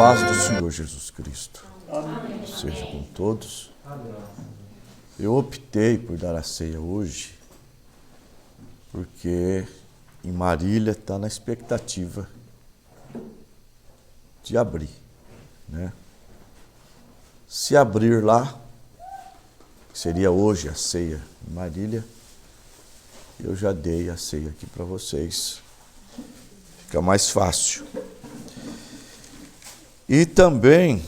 paz do Senhor Jesus Cristo seja com todos. Eu optei por dar a ceia hoje porque em Marília está na expectativa de abrir, né? Se abrir lá, que seria hoje a ceia em Marília, eu já dei a ceia aqui para vocês. Fica mais fácil. E também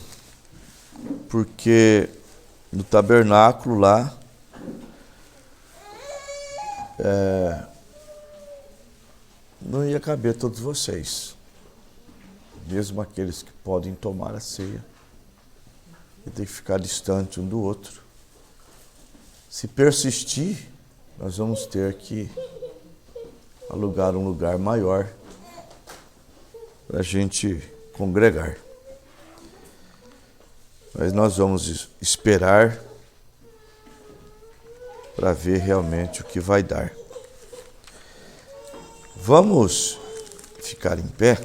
porque no tabernáculo lá não ia caber todos vocês, mesmo aqueles que podem tomar a ceia, e tem que ficar distante um do outro. Se persistir, nós vamos ter que alugar um lugar maior para a gente congregar. Mas nós vamos esperar para ver realmente o que vai dar. Vamos ficar em pé.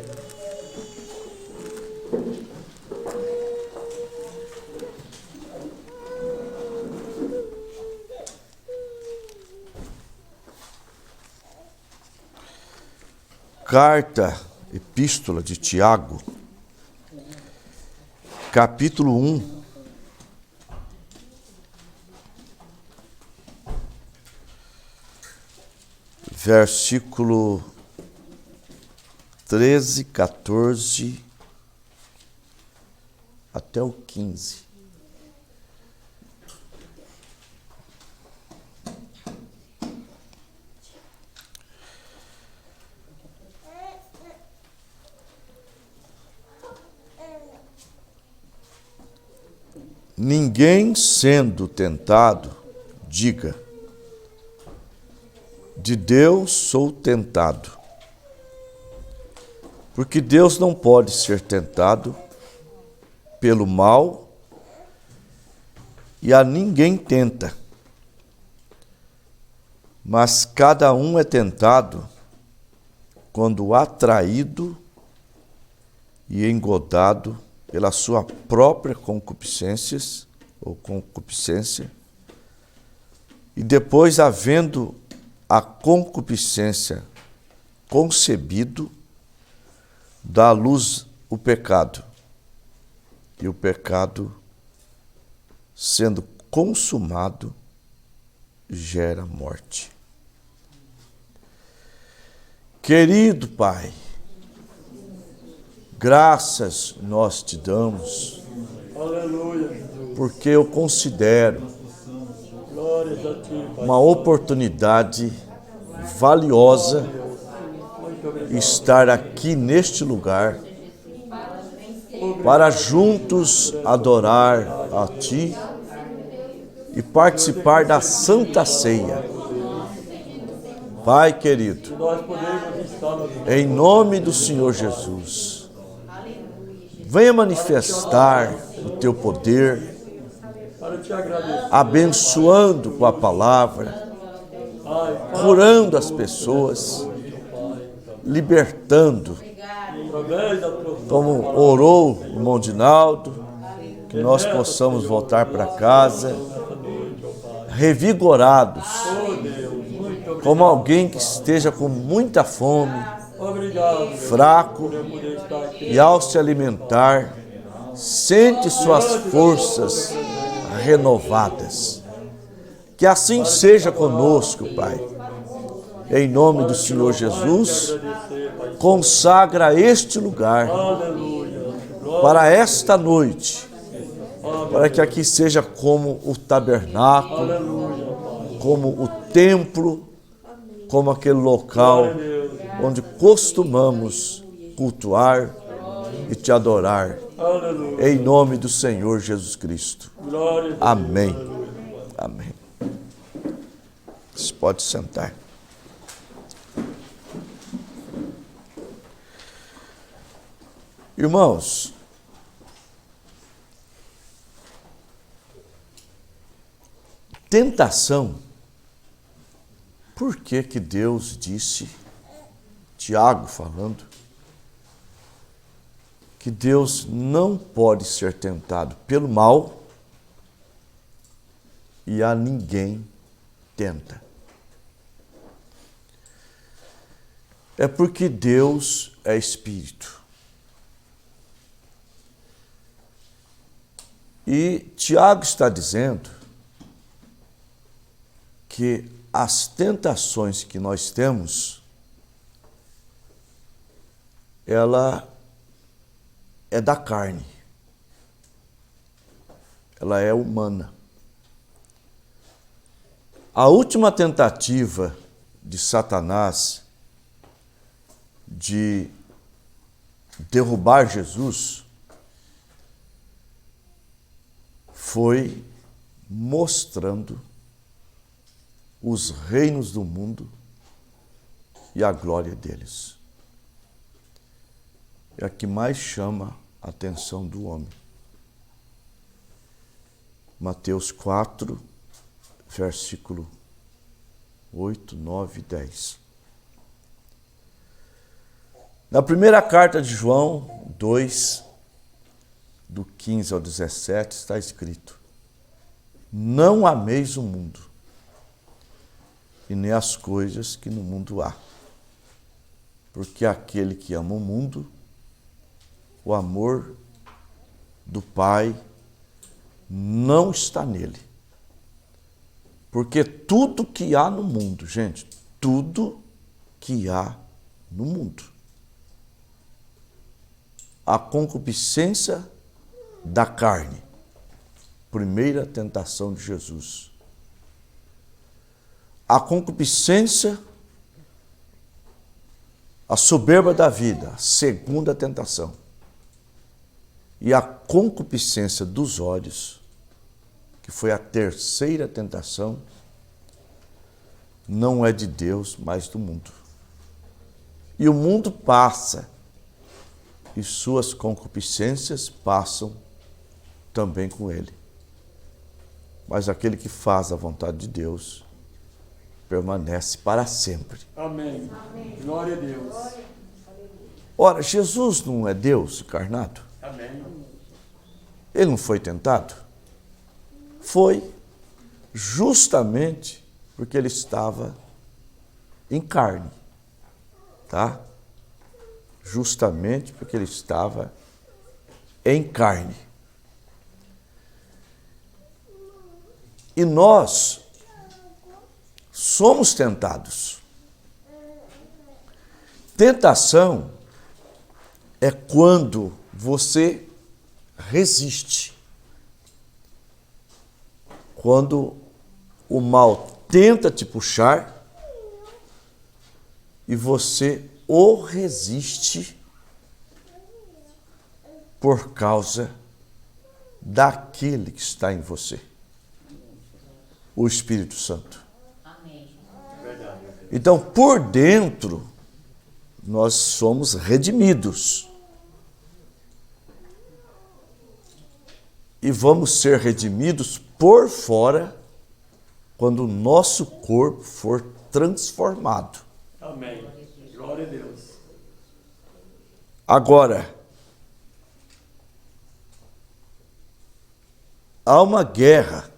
Carta, Epístola de Tiago, capítulo 1, versículo 13, 14 até o 15. Ninguém sendo tentado, diga: de Deus sou tentado. Porque Deus não pode ser tentado pelo mal, e a ninguém tenta. Mas cada um é tentado quando atraído e engodado pela sua própria concupiscência, e depois, havendo a concupiscência concebido, dá à luz o pecado, e o pecado, sendo consumado, gera morte. Querido Pai, graças nós te damos, porque eu considero uma oportunidade valiosa estar aqui neste lugar para juntos adorar a Ti e participar da Santa Ceia. Pai querido, em nome do Senhor Jesus, venha manifestar o Teu poder, abençoando com a palavra, curando as pessoas, libertando, como orou o irmão Dinaldo, que nós possamos voltar para casa revigorados, como alguém que esteja com muita fome, fraco, e ao se alimentar, sente suas forças renovadas. Que assim seja conosco, Pai. Em nome do Senhor Jesus, consagra este lugar para esta noite, para que aqui seja como o tabernáculo, como o templo, como aquele local onde costumamos cultuar e te adorar. Em nome do Senhor Jesus Cristo. Amém. Amém. Você pode sentar. Irmãos, tentação. Por que que Deus disse, Tiago falando, que Deus não pode ser tentado pelo mal e a ninguém tenta. É porque Deus é Espírito. E Tiago está dizendo que as tentações que nós temos, ela é da carne. Ela é humana. A última tentativa de Satanás de derrubar Jesus foi mostrando os reinos do mundo e a glória deles. É a que mais chama a atenção do homem. Mateus 4, versículo 8, 9 e 10. Na primeira carta de João 2, do 15 ao 17, está escrito: não ameis o mundo, e nem as coisas que no mundo há. Porque aquele que ama o mundo, o amor do Pai não está nele. Porque tudo que há no mundo, gente, tudo que há no mundo, a concupiscência da carne, primeira tentação de Jesus. A concupiscência, a soberba da vida, segunda tentação. E a concupiscência dos olhos, que foi a terceira tentação, não é de Deus, mas do mundo. E o mundo passa, e suas concupiscências passam também com ele. Mas aquele que faz a vontade de Deus permanece para sempre. Amém. Glória a Deus. Ora, Jesus não é Deus encarnado? Amém. Ele não foi tentado? Foi justamente porque ele estava em carne, tá? Justamente porque ele estava em carne. E nós somos tentados. Tentação é quando você resiste. Quando o mal tenta te puxar e você o resiste por causa daquele que está em você, o Espírito Santo. Então, por dentro, nós somos redimidos. E vamos ser redimidos por fora quando o nosso corpo for transformado. Amém. Glória a Deus. Agora, há uma guerra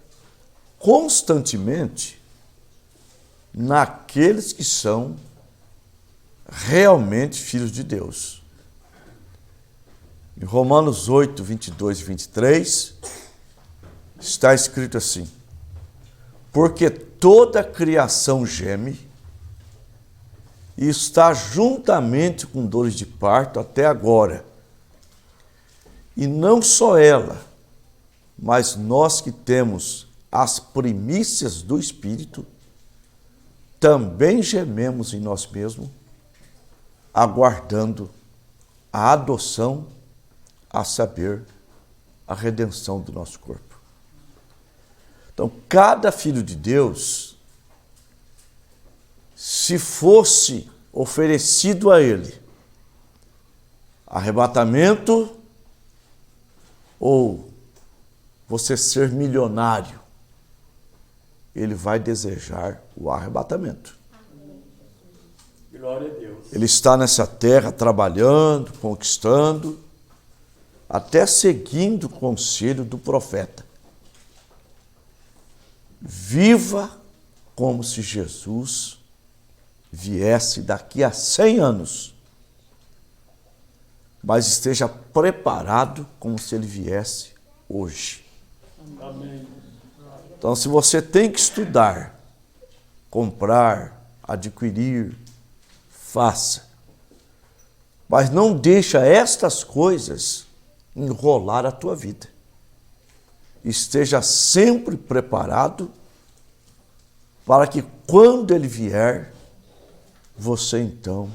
constantemente naqueles que são realmente filhos de Deus. Em Romanos 8, 22 e 23, está escrito assim: porque toda a criação geme e está juntamente com dores de parto até agora. E não só ela, mas nós que temos as primícias do Espírito, também gememos em nós mesmos, aguardando a adoção, a saber, a redenção do nosso corpo. Então, cada filho de Deus, se fosse oferecido a ele arrebatamento ou você ser milionário, ele vai desejar o arrebatamento. Glória a Deus. Ele está nessa terra trabalhando, conquistando, até seguindo o conselho do profeta. Viva como se Jesus viesse daqui a 100 anos, mas esteja preparado como se ele viesse hoje. Amém. Então, se você tem que estudar, comprar, adquirir, faça. Mas não deixa estas coisas enrolar a tua vida. Esteja sempre preparado para que quando ele vier, você então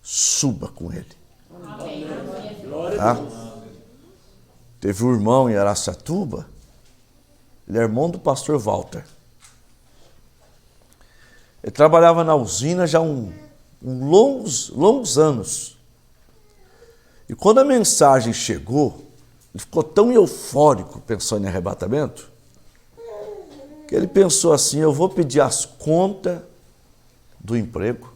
suba com ele. Amém. Glória Tá? a Deus. Teve um irmão em Araçatuba, ele é irmão do pastor Walter. Ele trabalhava na usina já longos anos. E quando a mensagem chegou, ele ficou tão eufórico pensando em arrebatamento, que ele pensou assim: eu vou pedir as contas do emprego,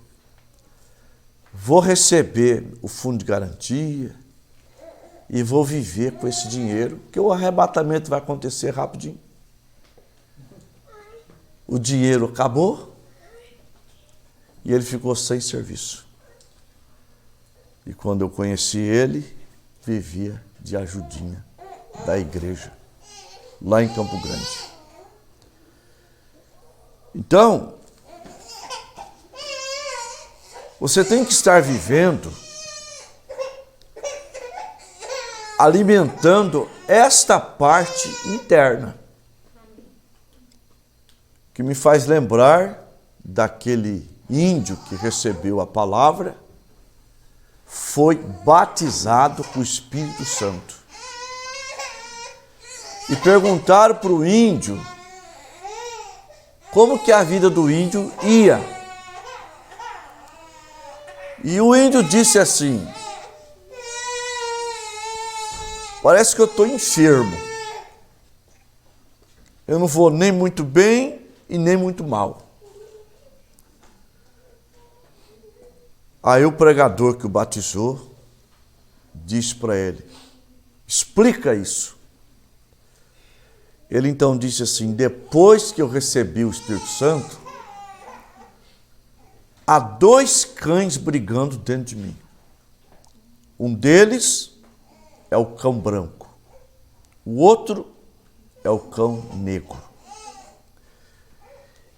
vou receber o fundo de garantia e vou viver com esse dinheiro, que o arrebatamento vai acontecer rapidinho. O dinheiro acabou e ele ficou sem serviço. E quando eu conheci ele, vivia de ajudinha da igreja, lá em Campo Grande. Então, você tem que estar vivendo, alimentando esta parte interna, que me faz lembrar daquele índio que recebeu a palavra, foi batizado com o Espírito Santo. E perguntaram para o índio como que a vida do índio ia. E o índio disse assim: parece que eu estou enfermo. Eu não vou nem muito bem e nem muito mal. Aí o pregador que o batizou disse para ele: explica isso. Ele então disse assim: depois que eu recebi o Espírito Santo, há 2 cães brigando dentro de mim. Um deles é o cão branco, o outro é o cão negro.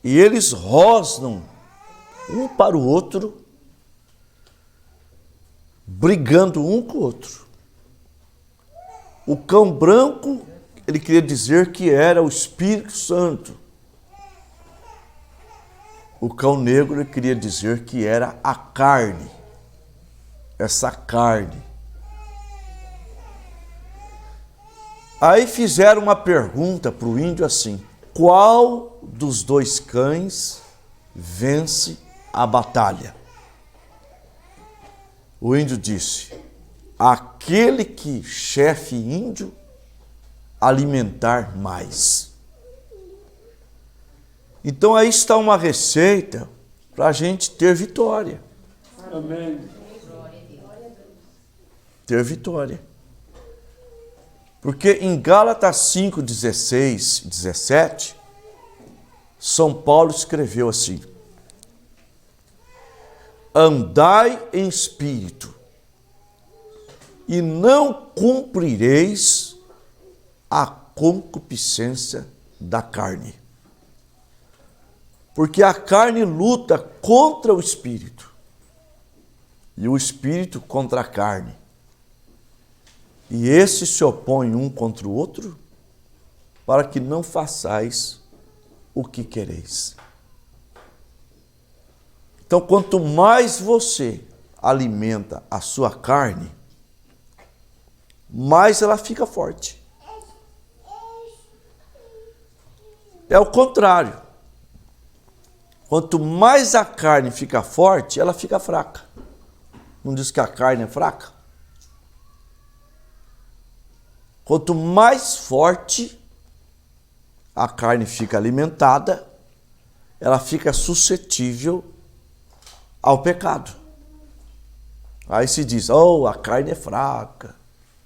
E eles rosnam um para o outro, brigando um com o outro. O cão branco, ele queria dizer que era o Espírito Santo. O cão negro, ele queria dizer que era a carne. Essa carne. Aí fizeram uma pergunta para o índio assim: qual dos 2 cães vence a batalha? O índio disse: aquele que chefe índio alimentar mais. Então aí está uma receita para a gente ter vitória. Amém. Ter vitória. Porque em Gálatas 5, 16 e 17, São Paulo escreveu assim: andai em espírito, e não cumprireis a concupiscência da carne. Porque a carne luta contra o espírito, e o espírito contra a carne. E esses se opõem um contra o outro, para que não façais o que quereis. Então, quanto mais você alimenta a sua carne, mais ela fica forte. É o contrário. Quanto mais a carne fica forte, ela fica fraca. Não diz que a carne é fraca? Quanto mais forte a carne fica alimentada, ela fica suscetível ao pecado. Aí se diz: oh, a carne é fraca,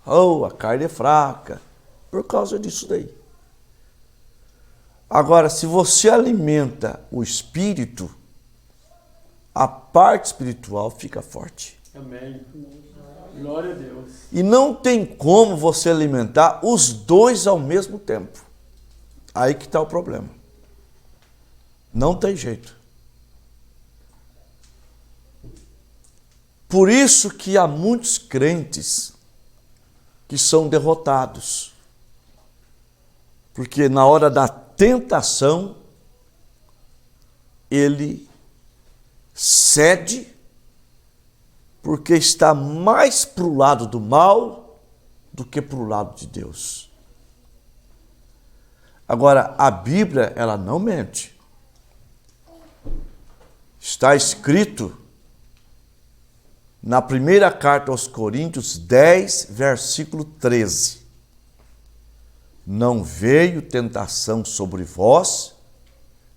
Oh, a carne é fraca. Por causa disso daí. Agora, se você alimenta o espírito, a parte espiritual fica forte. Amém. Glória a Deus. E não tem como você alimentar os dois ao mesmo tempo. Aí que está o problema. Não tem jeito. Por isso que há muitos crentes que são derrotados. Porque na hora da tentação, ele cede, porque está mais para o lado do mal do que para o lado de Deus. Agora, a Bíblia, ela não mente. Está escrito na primeira carta aos Coríntios 10, versículo 13. Não veio tentação sobre vós,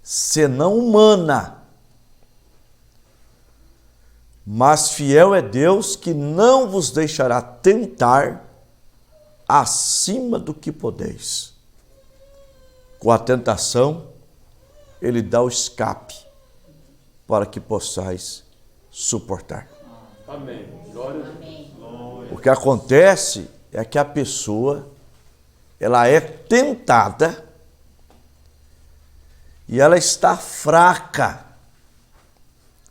senão humana. Mas fiel é Deus que não vos deixará tentar acima do que podeis. Com a tentação, ele dá o escape para que possais suportar. Amém. Glória a Deus. O que acontece é que a pessoa, ela é tentada e ela está fraca.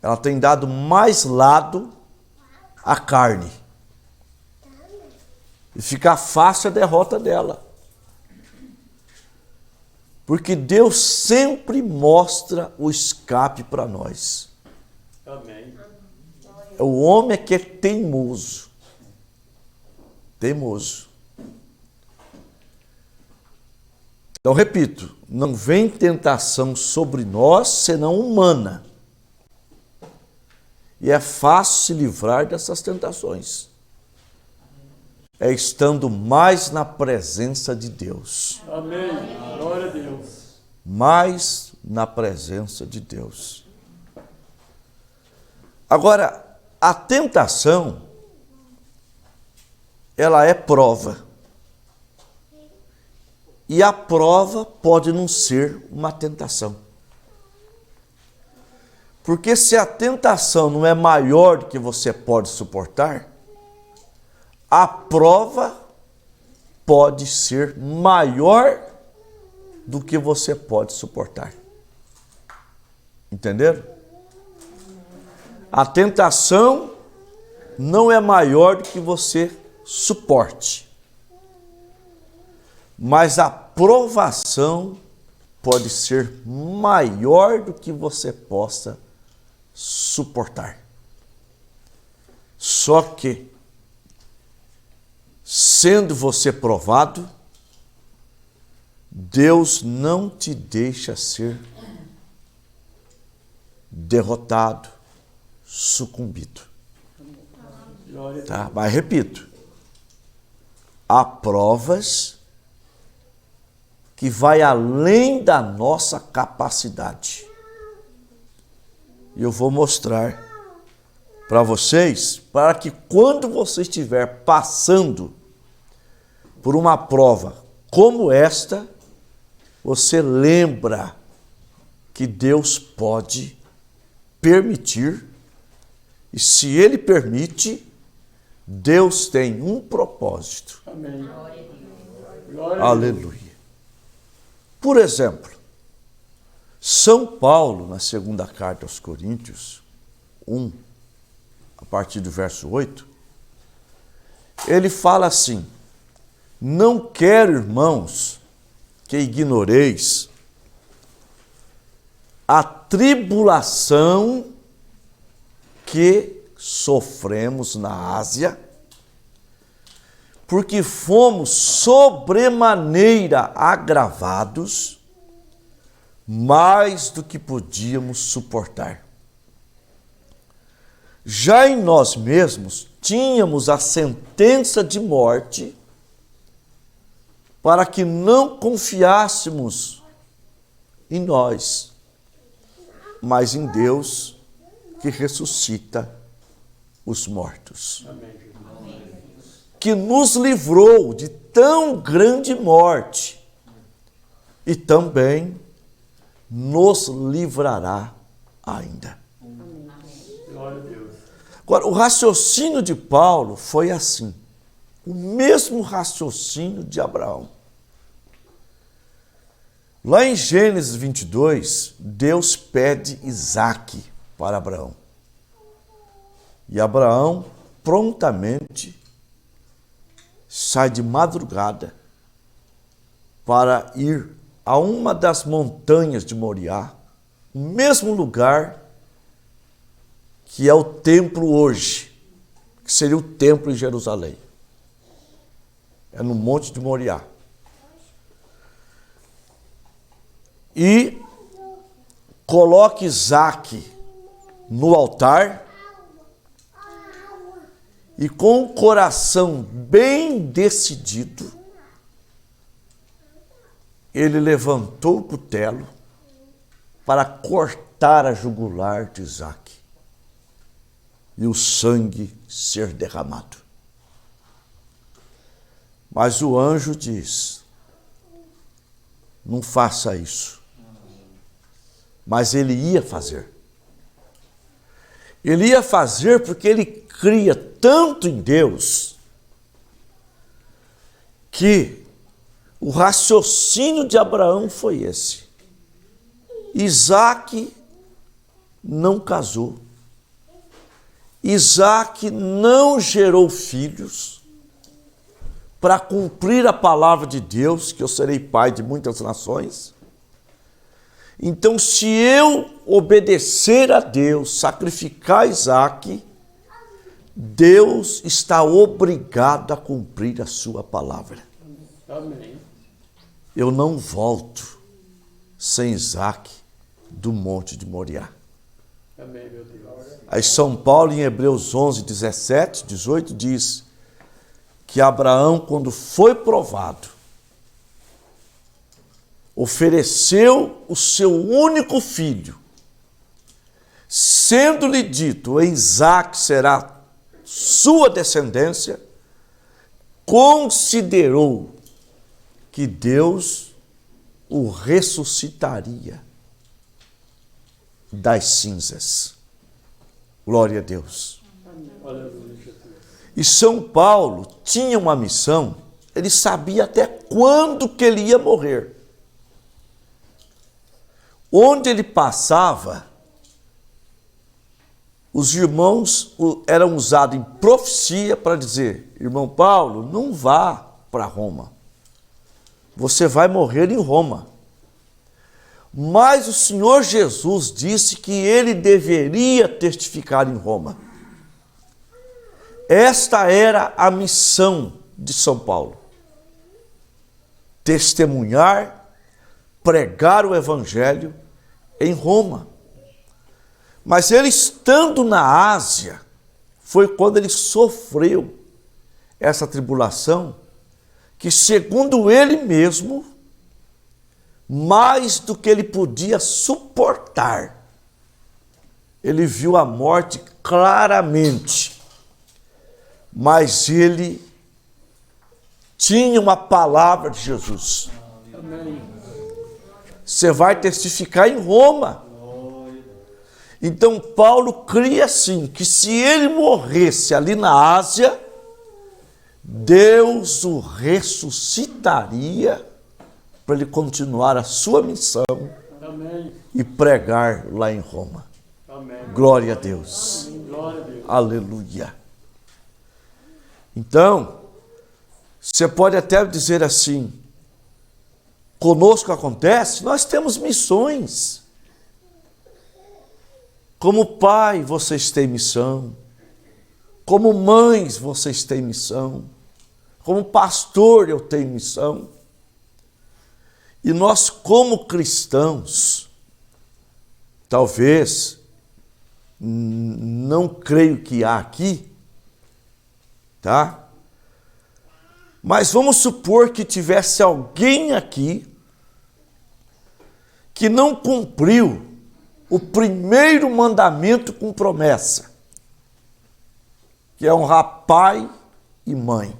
Ela tem dado mais lado à carne. E fica fácil a derrota dela. Porque Deus sempre mostra o escape para nós. Amém. O homem é que é teimoso. Teimoso. Então, repito, não vem tentação sobre nós, senão humana. E é fácil se livrar dessas tentações. É estando mais na presença de Deus. Amém. Glória a Deus. Mais na presença de Deus. Agora, a tentação, ela é prova. E a prova pode não ser uma tentação. Porque se a tentação não é maior do que você pode suportar, a prova pode ser maior do que você pode suportar. Entenderam? A tentação não é maior do que você suporte. Mas a provação pode ser maior do que você possa suportar. Só que, sendo você provado, Deus não te deixa ser derrotado, sucumbido. Tá? Mas repito, há provas que vai além da nossa capacidade. E eu vou mostrar para vocês, para que quando você estiver passando por uma prova como esta, você lembra que Deus pode permitir, e se Ele permite, Deus tem um propósito. Amém. Glória a Deus. Aleluia. Por exemplo, São Paulo, na segunda carta aos Coríntios, 1, a partir do verso 8, ele fala assim: não quero, irmãos, que ignoreis a tribulação que sofremos na Ásia, porque fomos sobremaneira agravados, mais do que podíamos suportar. Já em nós mesmos tínhamos a sentença de morte, para que não confiássemos em nós, mas em Deus que ressuscita os mortos. Amém. que nos livrou de tão grande morte e também nos livrará ainda. Glória a Deus. Agora, o raciocínio de Paulo foi assim, o mesmo raciocínio de Abraão. Lá em Gênesis 22, Deus pede Isaque para Abraão. E Abraão prontamente sai de madrugada para ir a uma das montanhas de Moriá, o mesmo lugar que é o templo hoje, que seria o templo em Jerusalém. É no Monte de Moriá. E coloca Isaque no altar e com o coração bem decidido, ele levantou o cutelo para cortar a jugular de Isaque e o sangue ser derramado. Mas o anjo diz, não faça isso. Mas ele ia fazer. Ele ia fazer porque ele cria tanto em Deus que o raciocínio de Abraão foi esse. Isaque não casou. Isaque não gerou filhos para cumprir a palavra de Deus, que eu serei pai de muitas nações. Então, se eu obedecer a Deus, sacrificar Isaque, Deus está obrigado a cumprir a sua palavra. Amém. Eu não volto sem Isaque do Monte de Moriá. Amém, meu Deus. Aí São Paulo, em Hebreus 11, 17, 18, diz que Abraão, quando foi provado, ofereceu o seu único filho, sendo-lhe dito, em Isaque será sua descendência, considerou que Deus o ressuscitaria das cinzas. Glória a Deus. Aleluia, Jesus. E São Paulo tinha uma missão, ele sabia até quando que ele ia morrer. Onde ele passava, os irmãos eram usados em profecia para dizer, irmão Paulo, não vá para Roma. Você vai morrer em Roma. Mas o Senhor Jesus disse que ele deveria testificar em Roma. Esta era a missão de São Paulo. Testemunhar, pregar o evangelho em Roma. Mas ele estando na Ásia, foi quando ele sofreu essa tribulação, que segundo ele mesmo, mais do que ele podia suportar, ele viu a morte claramente, mas ele tinha uma palavra de Jesus. Amém. Você vai testificar em Roma. Então Paulo cria assim, que se ele morresse ali na Ásia, Deus o ressuscitaria para ele continuar a sua missão. Amém. E pregar lá em Roma. Amém. Glória a Deus. Glória a Deus. Aleluia. Então, você pode até dizer assim, conosco acontece, nós temos missões. Como pai, vocês têm missão. Como mães, vocês têm missão. Como pastor, eu tenho missão. E nós, como cristãos, talvez, não creio que há aqui, tá? Mas vamos supor que tivesse alguém aqui que não cumpriu o primeiro mandamento com promessa, que é honrar pai e mãe.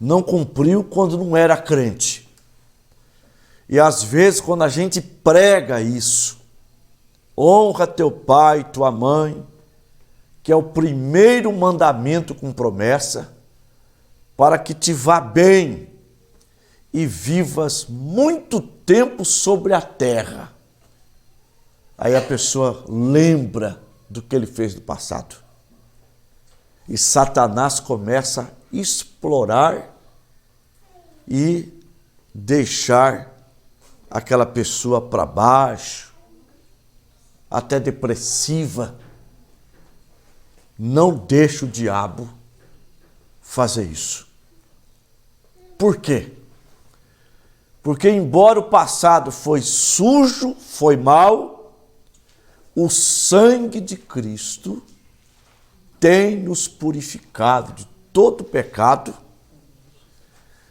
não cumpriu quando não era crente. E às vezes, quando a gente prega isso, honra teu pai e tua mãe, que é o primeiro mandamento com promessa, para que te vá bem e vivas muito tempo sobre a terra. Aí a pessoa lembra do que ele fez no passado. E Satanás começa a explorar e deixar aquela pessoa para baixo, até depressiva. Não deixa o diabo fazer isso. Por quê? Porque embora o passado foi sujo, foi mau, o sangue de Cristo tem nos purificado de todo pecado.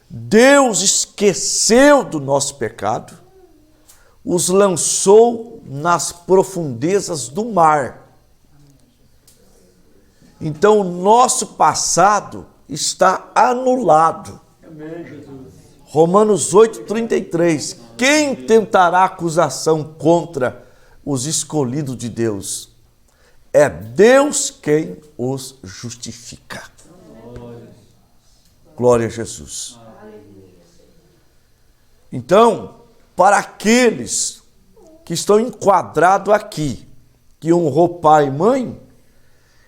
Deus esqueceu do nosso pecado, os lançou nas profundezas do mar. Então o nosso passado está anulado. Amém, Jesus. Romanos 8,33. Quem tentará acusação contra os escolhidos de Deus? É Deus quem os justifica. Glória a Jesus. Então, para aqueles que estão enquadrados aqui, que honrou pai e mãe,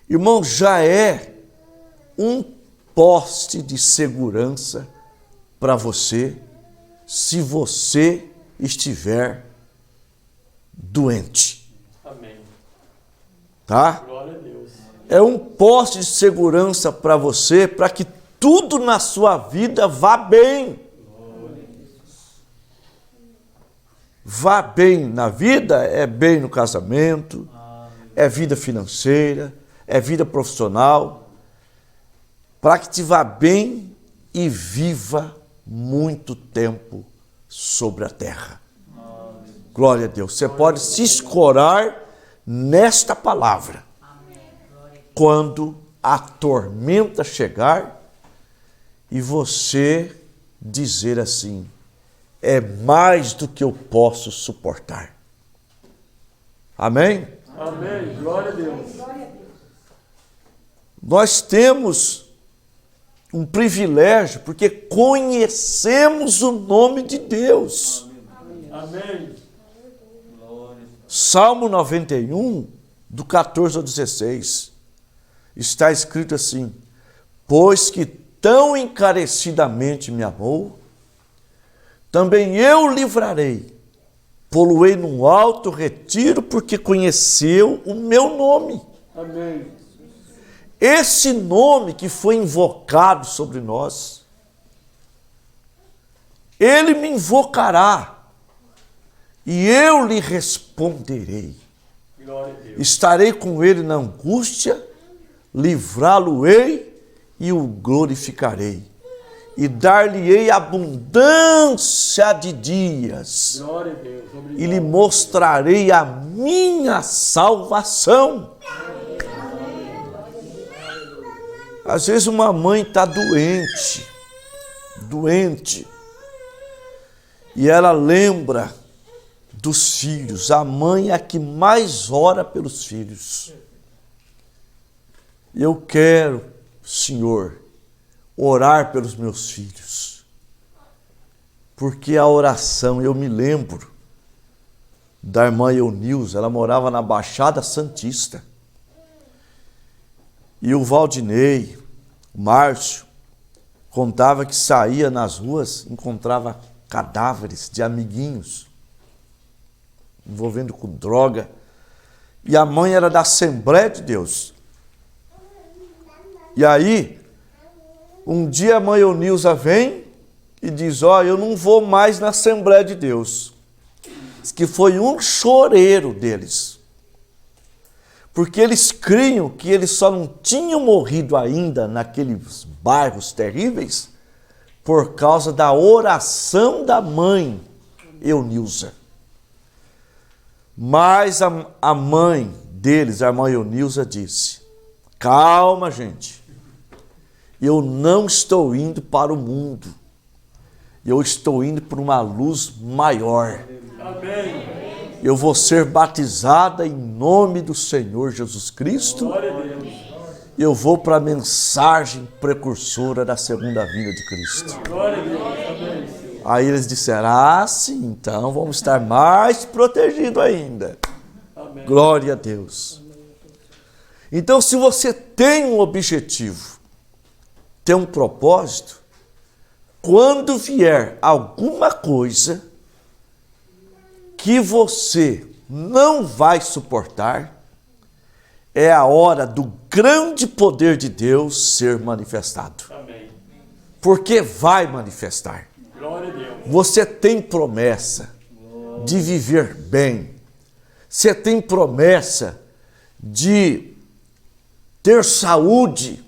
irmão, já é um poste de segurança para você, se você estiver doente. Amém. Tá? Glória a Deus. É um poste de segurança para você, para que tudo na sua vida vá bem. Vá bem na vida, é bem no casamento, é vida financeira, é vida profissional, para que te vá bem e viva muito tempo sobre a terra. Glória a Deus. Você pode se escorar nesta palavra. Quando a tormenta chegar e você dizer assim: é mais do que eu posso suportar. Amém? Amém. Glória a Deus. Nós temos um privilégio porque conhecemos o nome de Deus. Amém. Salmo 91, do 14 ao 16, está escrito assim: pois que tão encarecidamente me amou, também eu livrarei, pô-lo-ei num alto retiro, porque conheceu o meu nome. Amém. Esse nome que foi invocado sobre nós, ele me invocará e eu lhe responderei. Glória a Deus. Estarei com ele na angústia, livrá-lo-ei e o glorificarei. E dar-lhe-ei abundância de dias. Glória a Deus. Obrigado. E lhe mostrarei a minha salvação. Às vezes uma mãe está doente, e ela lembra dos filhos. A mãe é a que mais ora pelos filhos. Eu quero, Senhor, orar pelos meus filhos, porque a oração, eu me lembro da irmã Eunilza, ela morava na Baixada Santista, e o Valdinei, o Márcio, contava que saía nas ruas, encontrava cadáveres de amiguinhos, envolvendo com droga, e a mãe era da Assembleia de Deus. E aí, um dia a mãe Eunilza vem e diz: ó, eu não vou mais na Assembleia de Deus. Diz que foi um choreiro deles. Porque eles criam que eles só não tinham morrido ainda naqueles bairros terríveis por causa da oração da mãe Eunilza. Mas a mãe deles, a irmã Eunilza, disse: calma, gente. Eu não estou indo para o mundo. Eu estou indo para uma luz maior. Amém. Eu vou ser batizada em nome do Senhor Jesus Cristo. Glória a Deus. Eu vou para a mensagem precursora da segunda vinda de Cristo. Glória a Deus. Amém. Aí eles disseram, ah, sim, então vamos estar mais protegidos ainda. Amém. Glória a Deus. Então, se você tem um objetivo, tem um propósito, quando vier alguma coisa que você não vai suportar, é a hora do grande poder de Deus ser manifestado. Amém. Porque vai manifestar. Glória a Deus. Você tem promessa de viver bem. Você tem promessa de ter saúde.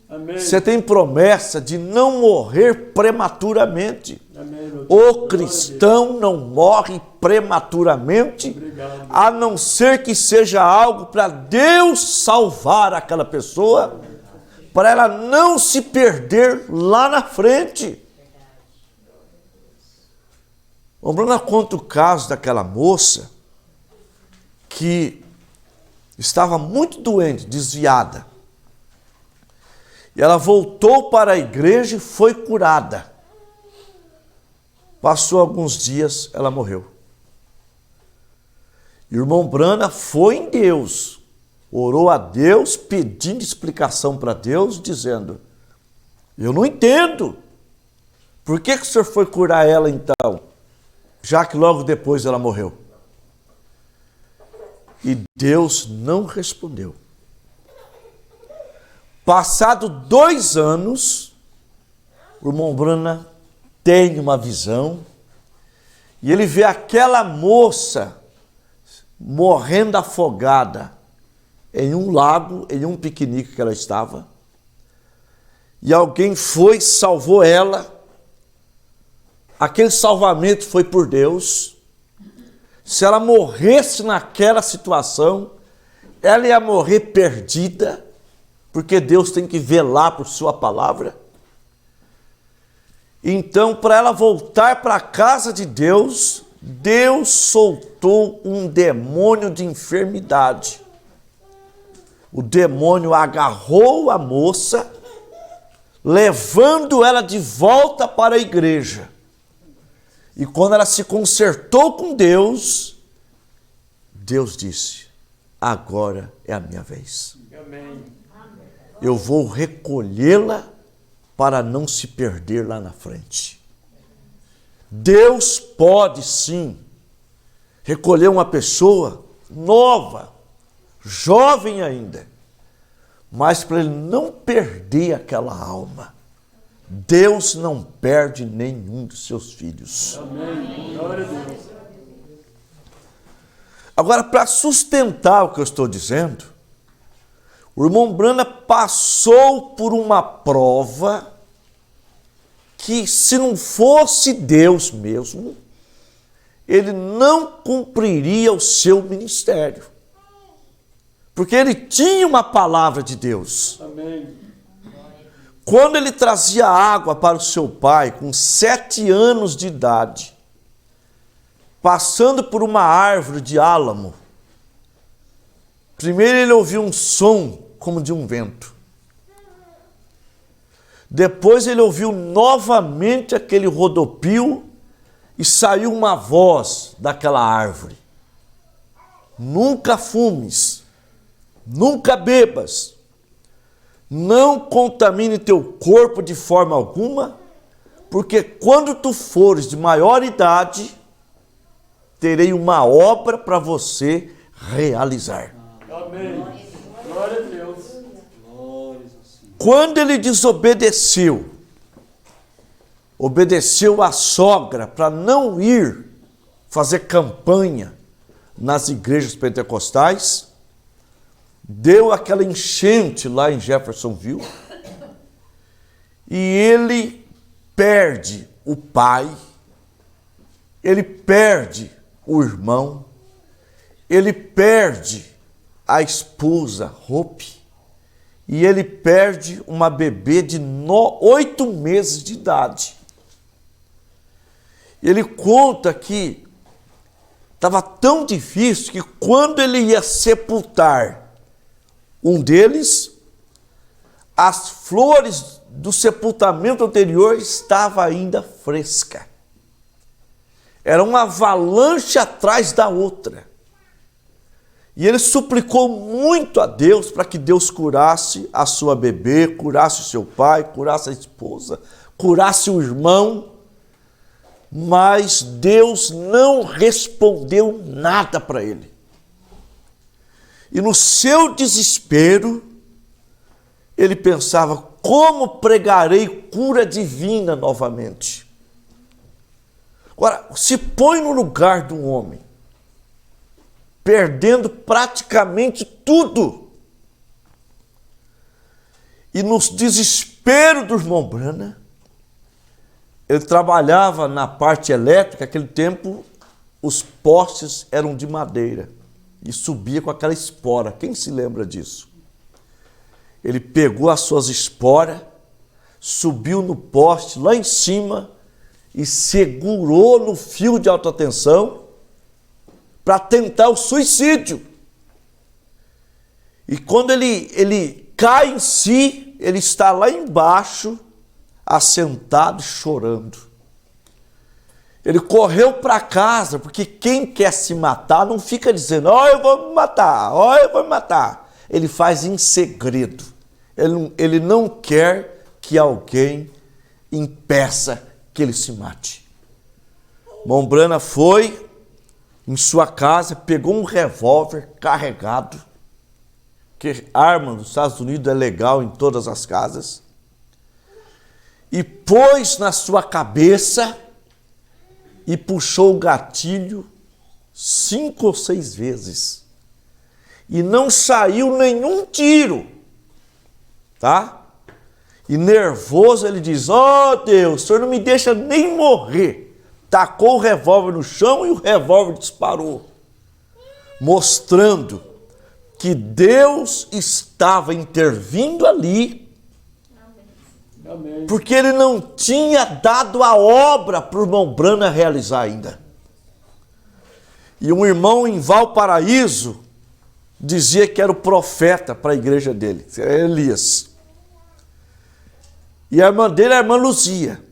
Amém. Você tem promessa de não morrer prematuramente. Amém, meu Deus. O cristão não morre prematuramente, Obrigado. a não ser que seja algo para Deus salvar aquela pessoa, para ela não se perder lá na frente. O Bruno conta o caso daquela moça que estava muito doente, desviada. E ela voltou para a igreja e foi curada. Passou alguns dias, ela morreu. E o irmão Brana foi em Deus, orou a Deus, pedindo explicação para Deus, dizendo, eu não entendo. Por que o senhor foi curar ela então? Já que logo depois ela morreu. E Deus não respondeu. Passado 2 anos, o irmão Brana tem uma visão e ele vê aquela moça morrendo afogada em um lago, em um piquenique que ela estava. E alguém foi e salvou ela. Aquele salvamento foi por Deus. Se ela morresse naquela situação, ela ia morrer perdida, porque Deus tem que velar por sua palavra. Então, para ela voltar para a casa de Deus, Deus soltou um demônio de enfermidade. O demônio agarrou a moça, levando ela de volta para a igreja. E quando ela se consertou com Deus, Deus disse, agora é a minha vez. Amém. Eu vou recolhê-la para não se perder lá na frente. Deus pode sim recolher uma pessoa nova, jovem ainda, mas para ele não perder aquela alma. Deus não perde nenhum dos seus filhos. Amém. Glória a Deus. Agora, para sustentar o que eu estou dizendo, o irmão Brana passou por uma prova que, se não fosse Deus mesmo, ele não cumpriria o seu ministério. Porque ele tinha uma palavra de Deus. Amém. Quando ele trazia água para o seu pai, com 7 anos de idade, passando por uma árvore de álamo, primeiro ele ouviu um som como de um vento. Depois ele ouviu novamente aquele rodopio e saiu uma voz daquela árvore. Nunca fumes, nunca bebas, não contamine teu corpo de forma alguma, porque quando tu fores de maior idade, terei uma obra para você realizar. Amém. Glória a Deus. Quando ele desobedeceu, obedeceu à sogra para não ir fazer campanha nas igrejas pentecostais, deu aquela enchente lá em Jeffersonville, e ele perde o pai, ele perde o irmão, ele perde a esposa Hope, e ele perde uma bebê de 8 meses de idade. Ele conta que estava tão difícil que quando ele ia sepultar um deles, as flores do sepultamento anterior estavam ainda frescas. Era uma avalanche atrás da outra. E ele suplicou muito a Deus para que Deus curasse a sua bebê, curasse o seu pai, curasse a esposa, curasse o irmão. Mas Deus não respondeu nada para ele. E no seu desespero, ele pensava: como pregarei cura divina novamente? Agora, se põe no lugar de um homem, perdendo praticamente tudo. E no desespero do irmão Branham, ele trabalhava na parte elétrica. Naquele tempo, os postes eram de madeira e subia com aquela espora. Quem se lembra disso? Ele pegou as suas esporas, subiu no poste lá em cima e segurou no fio de alta tensão para tentar o suicídio. E quando ele cai em si, ele está lá embaixo, assentado, chorando. Ele correu para casa, porque quem quer se matar não fica dizendo: ó, eu vou me matar, ó, eu vou me matar. Ele faz em segredo. Ele não quer que alguém impeça que ele se mate. Irmão Branham foi em sua casa, pegou um revólver carregado, que arma nos Estados Unidos é legal em todas as casas, e pôs na sua cabeça e puxou o gatilho 5 ou 6 vezes. E não saiu nenhum tiro, tá? E nervoso ele diz: ó Deus, o Senhor não me deixa nem morrer. Tacou o revólver no chão e o revólver disparou, mostrando que Deus estava intervindo ali. Amém. Porque ele não tinha dado a obra para o irmão Branham realizar ainda. E um irmão em Valparaíso dizia que era o profeta para a igreja dele, era Elias. E a irmã dele é a irmã Luzia.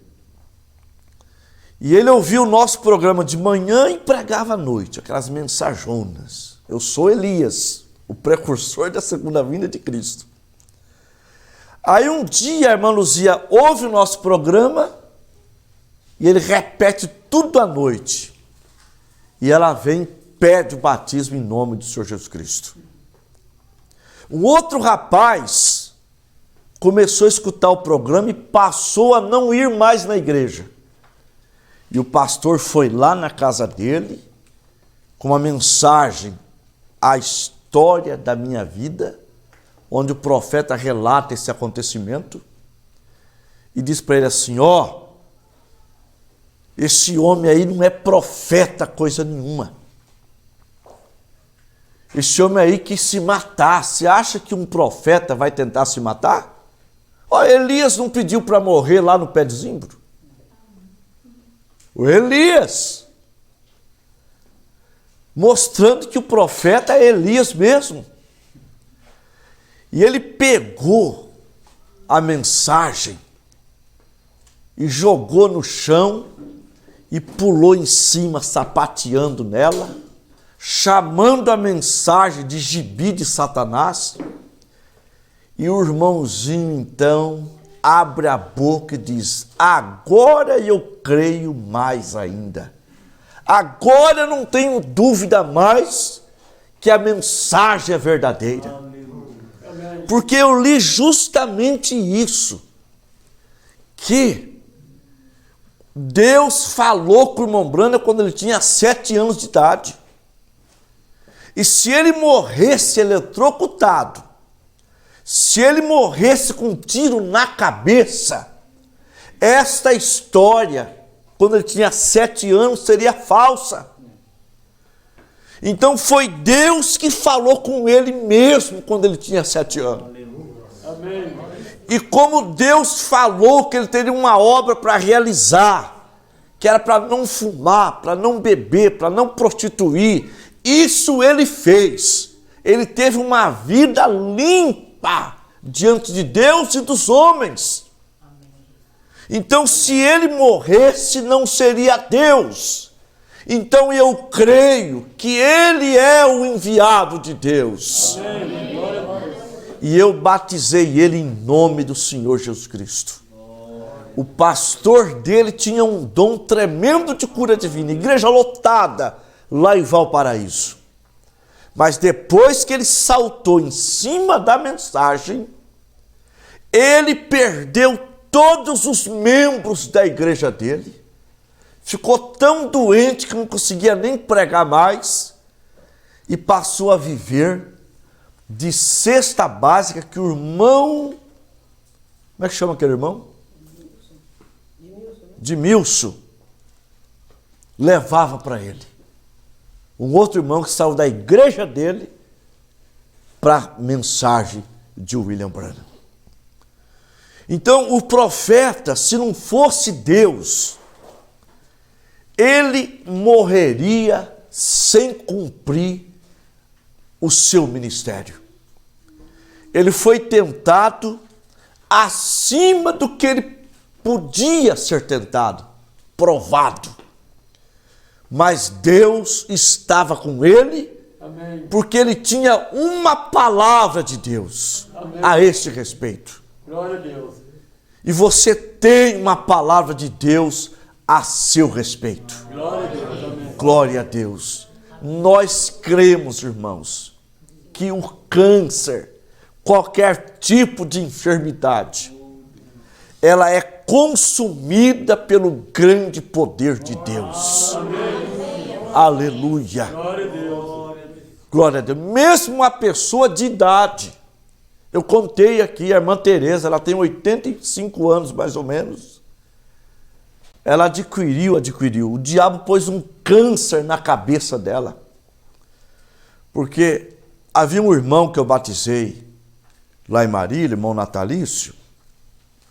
E ele ouvia o nosso programa de manhã e pregava à noite, aquelas mensajonas. Eu sou Elias, o precursor da segunda vinda de Cristo. Aí um dia a irmã Luzia ouve o nosso programa e ele repete tudo à noite. E ela vem e pede o batismo em nome do Senhor Jesus Cristo. Um outro rapaz começou a escutar o programa e passou a não ir mais na igreja. E o pastor foi lá na casa dele com uma mensagem: a história da minha vida, onde o profeta relata esse acontecimento e diz para ele assim: ó, esse homem aí não é profeta coisa nenhuma. Esse homem aí quis se matar. Você acha que um profeta vai tentar se matar? Ó, Elias não pediu para morrer lá no pé de zimbro? O Elias, mostrando que o profeta é Elias mesmo. E ele pegou a mensagem e jogou no chão e pulou em cima, sapateando nela, chamando a mensagem de gibi de Satanás. E o irmãozinho então abre a boca e diz: agora eu creio mais ainda. Agora eu não tenho dúvida mais que a mensagem é verdadeira. Porque eu li justamente isso, que Deus falou com o irmão Branham quando ele tinha 7 anos de idade. E se ele morresse eletrocutado, se ele morresse com um tiro na cabeça, esta história, quando ele tinha 7 anos, seria falsa. Então foi Deus que falou com ele mesmo quando ele tinha 7 anos. E como Deus falou que ele teria uma obra para realizar, que era para não fumar, para não beber, para não prostituir, isso ele fez. Ele teve uma vida limpa diante de Deus e dos homens. Então, se ele morresse, não seria Deus. Então, eu creio que ele é o enviado de Deus. E eu batizei ele em nome do Senhor Jesus Cristo. O pastor dele tinha um dom tremendo de cura divina, igreja lotada lá em Valparaíso. Mas depois que ele saltou em cima da mensagem, ele perdeu todos os membros da igreja dele, ficou tão doente que não conseguia nem pregar mais e passou a viver de cesta básica que o irmão, como é que chama aquele irmão? Dimilson, levava para ele. Um outro irmão que saiu da igreja dele para a mensagem de William Branham. Então, o profeta, se não fosse Deus, ele morreria sem cumprir o seu ministério. Ele foi tentado acima do que ele podia ser tentado, provado. Mas Deus estava com ele, amém, porque ele tinha uma palavra de Deus, amém, a este respeito. Glória a Deus. E você tem uma palavra de Deus a seu respeito. Glória a Deus. Amém. Glória a Deus. Nós cremos, irmãos, que o câncer, qualquer tipo de enfermidade, ela é consumida pelo grande poder de Deus. Amém. Aleluia. Glória a Deus. Glória a Deus. Mesmo uma pessoa de idade, eu contei aqui, a irmã Tereza, ela tem 85 anos mais ou menos. Ela adquiriu. O diabo pôs um câncer na cabeça dela. Porque havia um irmão que eu batizei lá em Marília, irmão Natalício.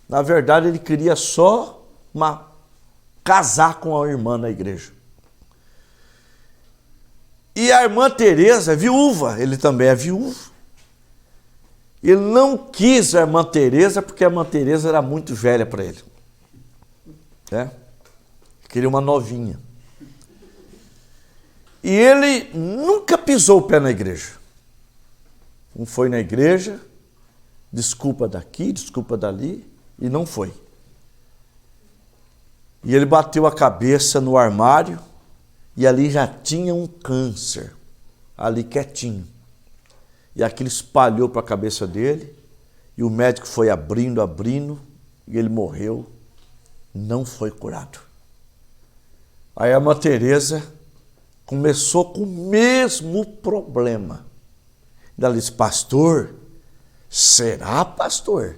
Na verdade, ele queria só casar com a irmã na igreja. E a irmã Tereza é viúva, ele também é viúvo. Ele não quis a irmã Tereza porque a irmã Tereza era muito velha para ele. Né? Queria uma novinha. E ele nunca pisou o pé na igreja. Não foi na igreja, desculpa daqui, desculpa dali, e não foi. E ele bateu a cabeça no armário e ali já tinha um câncer, ali quietinho. E aquilo espalhou para a cabeça dele, e o médico foi abrindo, e ele morreu, não foi curado. Aí a irmã Tereza começou com o mesmo problema. Ela disse, pastor, será, pastor,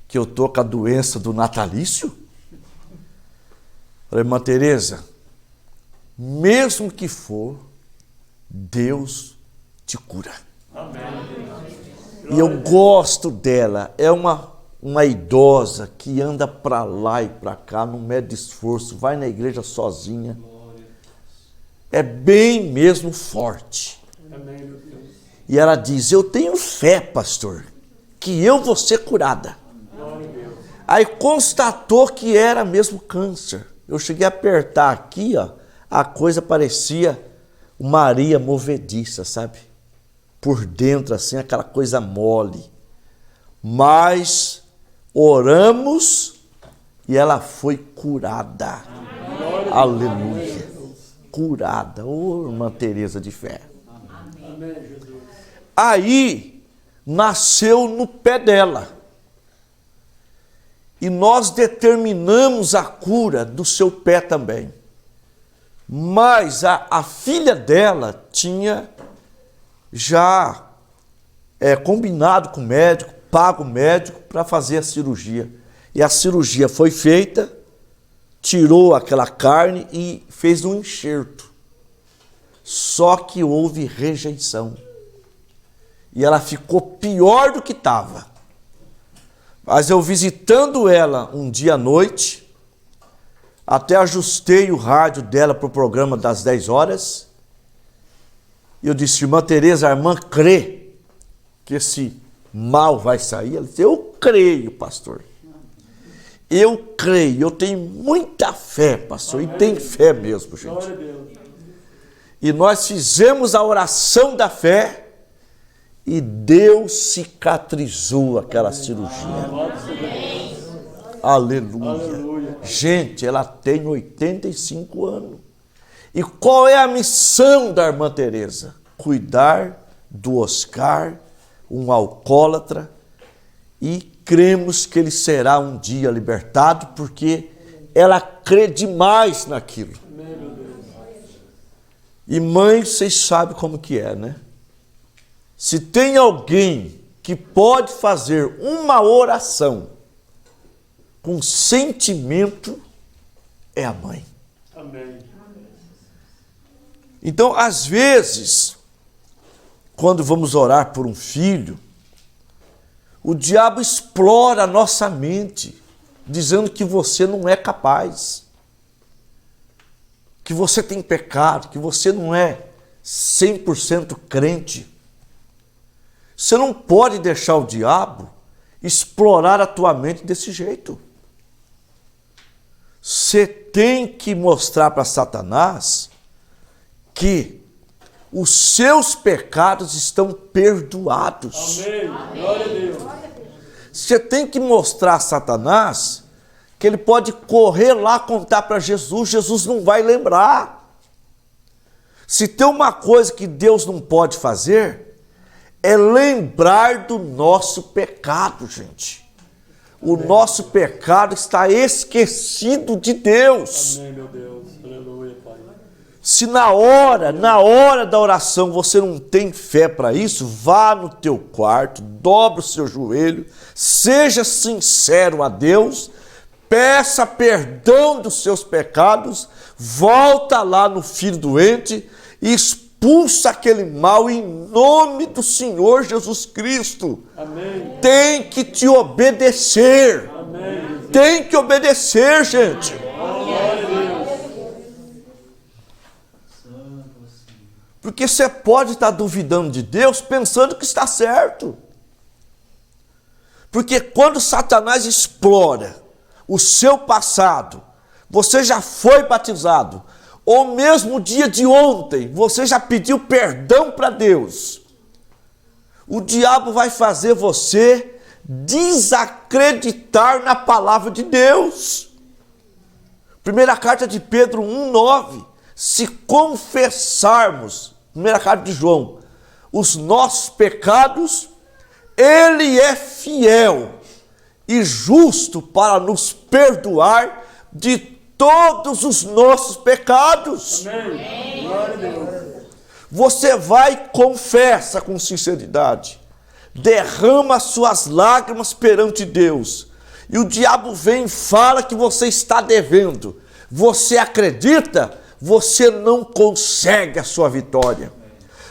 que eu estou com a doença do natalício? Falei, irmã Tereza, mesmo que for, Deus te cura. Amém. E eu gosto dela, é uma idosa que anda para lá e para cá, não mede esforço, vai na igreja sozinha. É bem mesmo forte. Amém, meu Deus. E ela diz, eu tenho fé, pastor, que eu vou ser curada. Glória a Deus. Aí constatou que era mesmo câncer. Eu cheguei a apertar aqui, ó, a coisa parecia uma areia movediça, sabe? Por dentro, assim, aquela coisa mole. Mas oramos e ela foi curada. Aleluia. Curada. Ô, irmã Tereza de fé. Amém, Jesus. Aí, nasceu no pé dela. E nós determinamos a cura do seu pé também. Mas a filha dela tinha já combinado com o médico, pago o médico para fazer a cirurgia. E a cirurgia foi feita, tirou aquela carne e fez um enxerto. Só que houve rejeição. E ela ficou pior do que estava. Mas eu visitando ela um dia à noite, até ajustei o rádio dela para o programa das 10 horas, e eu disse, irmã Tereza, a irmã crê que esse mal vai sair? Ela disse, eu creio, pastor. Eu creio, eu tenho muita fé, pastor, e tem fé mesmo, gente. Glória a Deus. E nós fizemos a oração da fé, e Deus cicatrizou aquela cirurgia. Aleluia. Aleluia. Gente, ela tem 85 anos. E qual é a missão da irmã Tereza? Cuidar do Oscar, um alcoólatra, e cremos que ele será um dia libertado, porque ela crê demais naquilo. Amém, meu Deus. E mãe, vocês sabem como que é, né? Se tem alguém que pode fazer uma oração com sentimento, é a mãe. Amém. Então, às vezes, quando vamos orar por um filho, o diabo explora a nossa mente, dizendo que você não é capaz, que você tem pecado, que você não é 100% crente. Você não pode deixar o diabo explorar a tua mente desse jeito. Você tem que mostrar para Satanás que os seus pecados estão perdoados. Amém. Glória a Deus. Você tem que mostrar a Satanás que ele pode correr lá contar para Jesus, Jesus não vai lembrar. Se tem uma coisa que Deus não pode fazer, é lembrar do nosso pecado, gente. O nosso pecado está esquecido de Deus. Amém, meu Deus. Aleluia, Pai. Se na hora da oração você não tem fé para isso, vá no teu quarto, dobra o seu joelho, seja sincero a Deus, peça perdão dos seus pecados, volta lá no filho doente e expulsa aquele mal em nome do Senhor Jesus Cristo. Amém. Tem que te obedecer. Amém. Tem que obedecer, gente. Glória a Deus. Porque você pode estar duvidando de Deus pensando que está certo. Porque quando Satanás explora o seu passado, você já foi batizado, ou mesmo o dia de ontem, você já pediu perdão para Deus, o diabo vai fazer você desacreditar na palavra de Deus. Primeira carta de Pedro 1,9, se confessarmos, primeira carta de João, os nossos pecados, Ele é fiel e justo para nos perdoar de todos os nossos pecados. Amém. Glória a Deus. Você vai e confessa com sinceridade, derrama suas lágrimas perante Deus, e o diabo vem e fala que você está devendo. Você acredita? Você não consegue a sua vitória.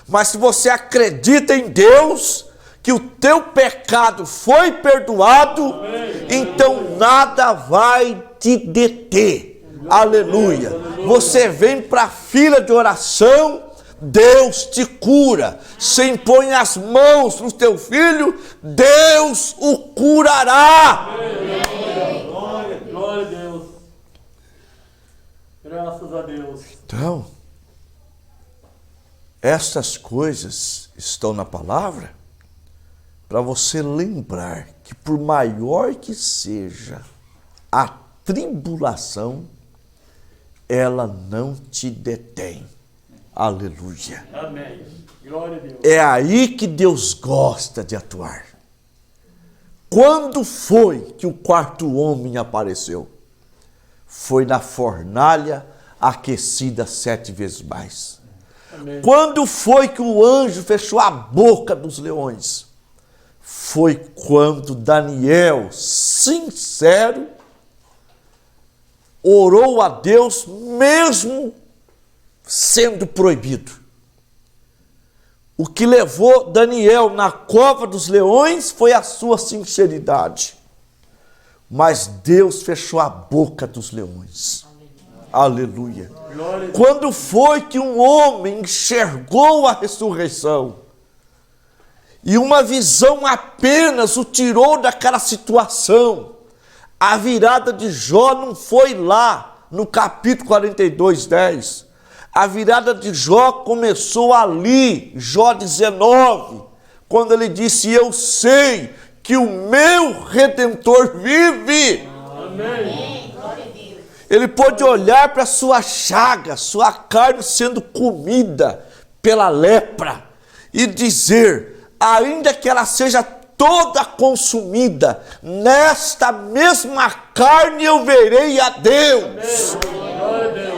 Mas se você acredita em Deus, que o teu pecado foi perdoado, então nada vai te deter. Aleluia. Você vem para a fila de oração, Deus te cura. Você impõe as mãos no teu filho, Deus o curará. Glória, glória a Deus. Graças a Deus. Então, essas coisas estão na palavra para você lembrar que por maior que seja a tribulação, ela não te detém. Aleluia. Amém. Glória a Deus. É aí que Deus gosta de atuar. Quando foi que o quarto homem apareceu? Foi na fornalha aquecida 7 vezes mais. Amém. Quando foi que o anjo fechou a boca dos leões? Foi quando Daniel, sincero, orou a Deus mesmo sendo proibido. O que levou Daniel na cova dos leões foi a sua sinceridade. mas Deus fechou a boca dos leões. Aleluia. Glória a Deus. Quando foi que um homem enxergou a ressurreição e uma visão apenas o tirou daquela situação? A virada de Jó não foi lá no capítulo 42, 10. A virada de Jó começou ali, Jó 19, quando ele disse: eu sei que o meu Redentor vive. Amém. Ele pôde olhar para sua chaga, sua carne sendo comida pela lepra, e dizer: ainda que ela seja toda consumida, nesta mesma carne eu verei a Deus. Glória a Deus.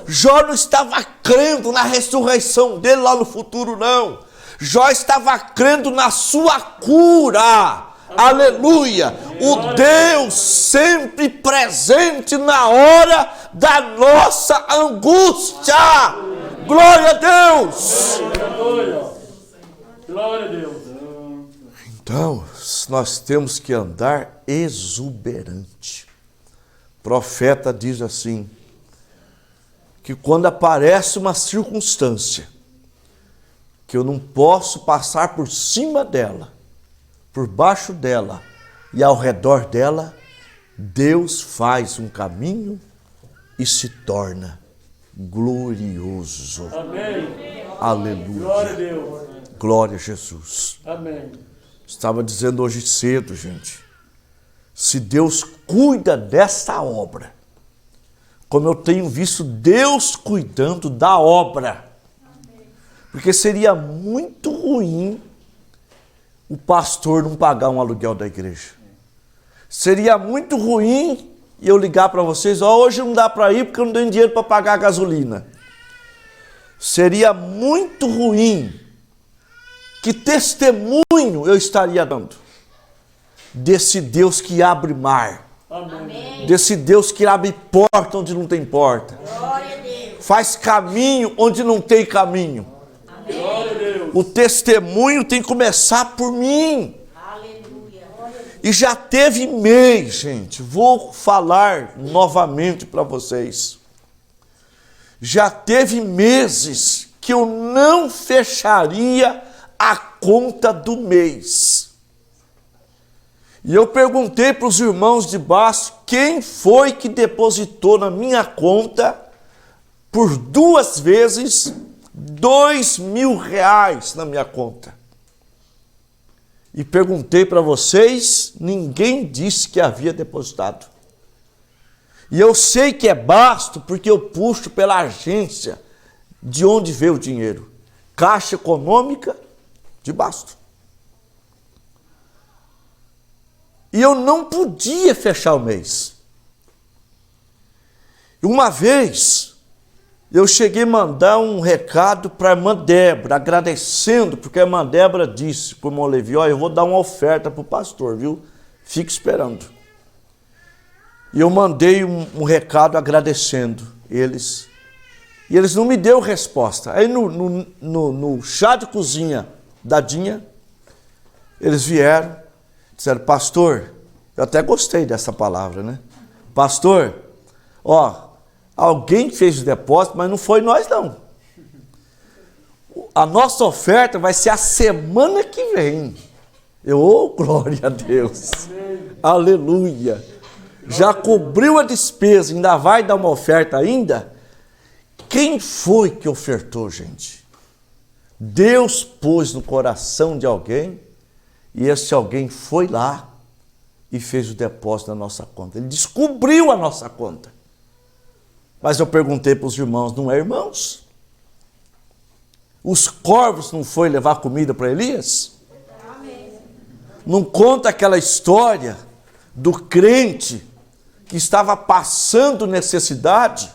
Jó não estava crendo na ressurreição dele lá no futuro, não. Jó estava crendo na sua cura. Aleluia! O Deus sempre presente na hora da nossa angústia. Glória a Deus! Aleluia. Glória a Deus. Então, nós temos que andar exuberante. O profeta diz assim, que quando aparece uma circunstância que eu não posso passar por cima dela, por baixo dela e ao redor dela, Deus faz um caminho e se torna glorioso. Amém. Aleluia. Glória a Deus. Glória a Jesus. Amém. Estava dizendo hoje cedo, gente, se Deus cuida dessa obra, como eu tenho visto Deus cuidando da obra, porque seria muito ruim o pastor não pagar um aluguel da igreja. Seria muito ruim eu ligar para vocês: hoje não dá para ir porque eu não tenho dinheiro para pagar a gasolina. Seria muito ruim. Que testemunho eu estaria dando desse Deus que abre mar, Amém. desse Deus que abre porta onde não tem porta, Glória a Deus. faz caminho onde não tem caminho. Glória a Deus. O testemunho tem que começar por mim. Aleluia. E já teve mês, gente, vou falar novamente para vocês. Já teve meses que eu não fecharia a conta do mês. E eu perguntei para os irmãos de baixo quem foi que depositou na minha conta por 2 vezes R$2.000 na minha conta. E perguntei para vocês, ninguém disse que havia depositado. E eu sei que é Basto porque eu puxo pela agência de onde veio o dinheiro. Caixa Econômica de Basto. E eu não podia fechar o mês. Uma vez, eu cheguei a mandar um recado para a irmã Débora, agradecendo, porque a irmã Débora disse para o irmão Levi: eu vou dar uma oferta para o pastor, viu? Fique esperando. E eu mandei um recado agradecendo eles. E eles não me deu resposta. Aí no chá de cozinha da Dinha, eles vieram, disseram: pastor, eu até gostei dessa palavra, né? Pastor, alguém fez o depósito, mas não foi nós não. A nossa oferta vai ser a semana que vem. Glória a Deus. Aleluia. Já cobriu a despesa, ainda vai dar uma oferta ainda? Quem foi que ofertou, gente? Deus pôs no coração de alguém e esse alguém foi lá e fez o depósito na nossa conta. Ele descobriu a nossa conta. Mas eu perguntei para os irmãos: não é irmãos? Os corvos não foi levar comida para Elias? Amém. Não conta aquela história do crente que estava passando necessidade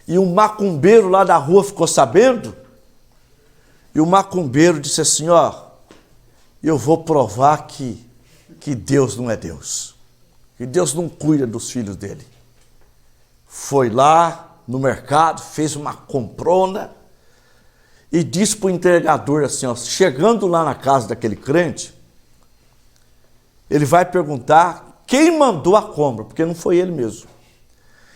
e um macumbeiro lá da rua ficou sabendo? E o macumbeiro disse assim: eu vou provar que Deus não é Deus, que Deus não cuida dos filhos dele. Foi lá no mercado, fez uma comprona e disse para o entregador assim: chegando lá na casa daquele crente, ele vai perguntar quem mandou a compra, porque não foi ele mesmo.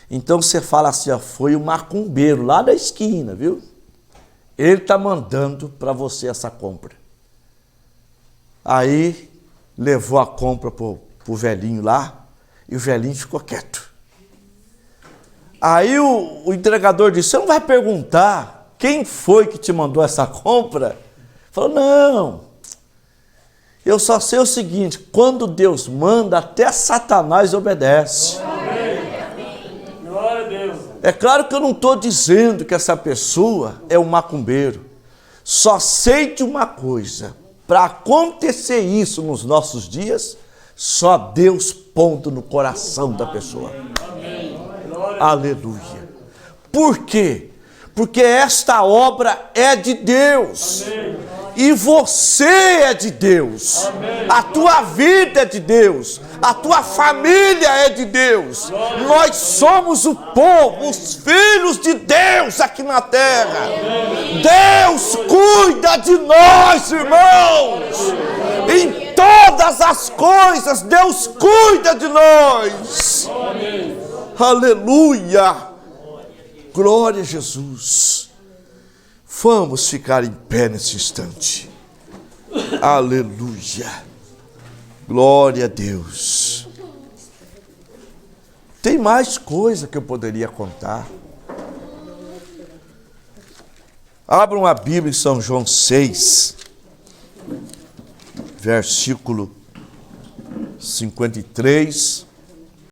Então você fala assim, ó, foi o macumbeiro lá da esquina, viu? Ele está mandando para você essa compra. Aí levou a compra pro velhinho lá e o velhinho ficou quieto. Aí o entregador disse, você não vai perguntar quem foi que te mandou essa compra? Falou, não, eu só sei o seguinte, quando Deus manda, até Satanás obedece. Glória a Deus. É claro que eu não estou dizendo que essa pessoa é um macumbeiro. Só sei de uma coisa, para acontecer isso nos nossos dias, só Deus pondo no coração da pessoa. Aleluia. Por quê? Porque esta obra é de Deus. E você é de Deus. A tua vida é de Deus. A tua família é de Deus. Nós somos o povo, os filhos de Deus aqui na terra. Deus cuida de nós, irmãos. Em todas as coisas, Deus cuida de nós. Aleluia! Glória a Jesus! Vamos ficar em pé nesse instante. Aleluia! Glória a Deus! Tem mais coisa que eu poderia contar. Abram a Bíblia em São João 6, versículo 53.